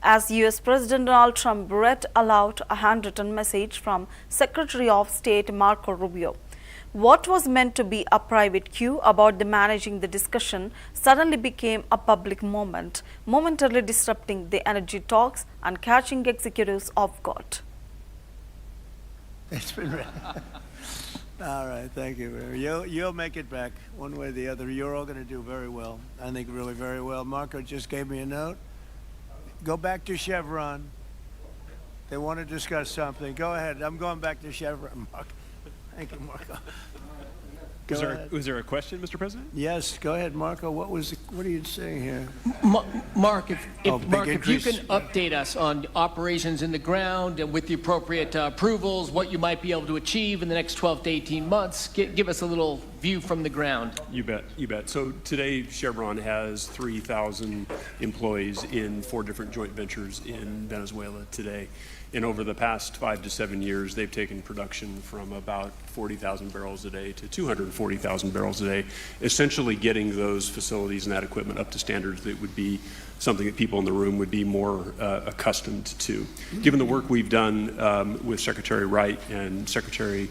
as US President Donald Trump read aloud a handwritten message from Secretary of State Marco Rubio. What was meant to be a private cue about the managing the discussion suddenly became a public moment, momentarily disrupting the energy talks and catching executives off guard. It's been read. All right, thank you. You'll make it back one way or the other. You're all going to do very well. I think really very well. Marco just gave me a note. Go back to Chevron. They want to discuss something. Go ahead. I'm going back to Chevron, Marco. Thank you, Marco. Was there a question, Mr. President? Yes, go ahead, Marco. What are you saying here? Mark, if you increase. can update us on operations in the ground and with the appropriate approvals, what you might be able to achieve in the next 12 to 18 months, give us a little view from the ground. You bet, you bet. So today Chevron has 3,000 employees in 4 different joint ventures in Venezuela today. And over the past 5 to 7 years, they've taken production from about 40,000 barrels a day to 240,000 barrels a day, essentially getting those facilities and that equipment up to standards that would be something that people in the room would be more accustomed to. Given the work we've done with Secretary Wright and Secretary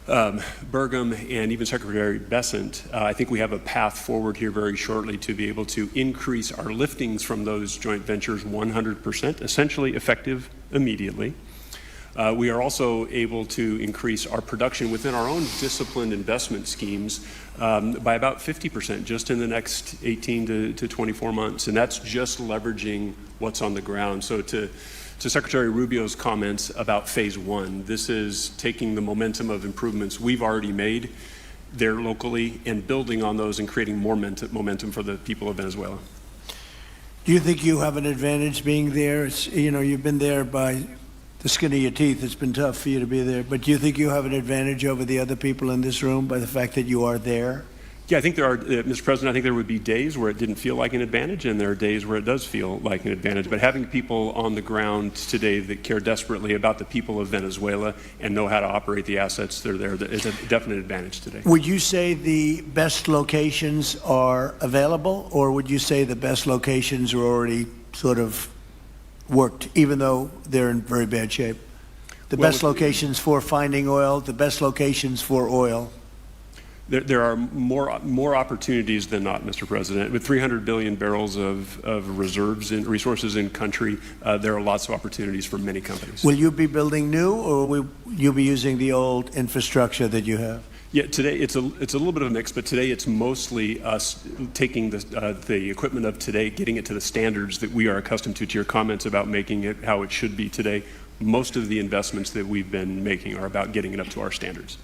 Burgum and even Secretary Bessent, I think we have a path forward here very shortly to be able to increase our liftings from those joint ventures 100%, essentially effective immediately. We are also able to increase our production within our own disciplined investment schemes by about 50% just in the next 18 to 24 months, and that's just leveraging what's on the ground. So to Secretary Rubio's comments about phase 1, this is taking the momentum of improvements we've already made there locally and building on those and creating more momentum for the people of Venezuela. Do you think you have an advantage being there? You've been there by the skin of your teeth. It's been tough for you to be there. But do you think you have an advantage over the other people in this room by the fact that you are there? Yeah, I think there are, Mr. President, I think there would be days where it didn't feel like an advantage, and there are days where it does feel like an advantage. But having people on the ground today that care desperately about the people of Venezuela and know how to operate the assets that are there is a definite advantage today. Would you say the best locations are available, or would you say the best locations are already sort of worked, even though they're in very bad shape? The best locations for finding oil, the best locations for oil? There are more opportunities than not, Mr. President. With 300 billion barrels of reserves and resources in country, there are lots of opportunities for many companies. Will you be building new, or will you be using the old infrastructure that you have? Yeah, today it's a little bit of a mix, but today it's mostly us taking the equipment of today, getting it to the standards that we are accustomed to your comments about making it how it should be today. Most of the investments that we've been making are about getting it up to our standards.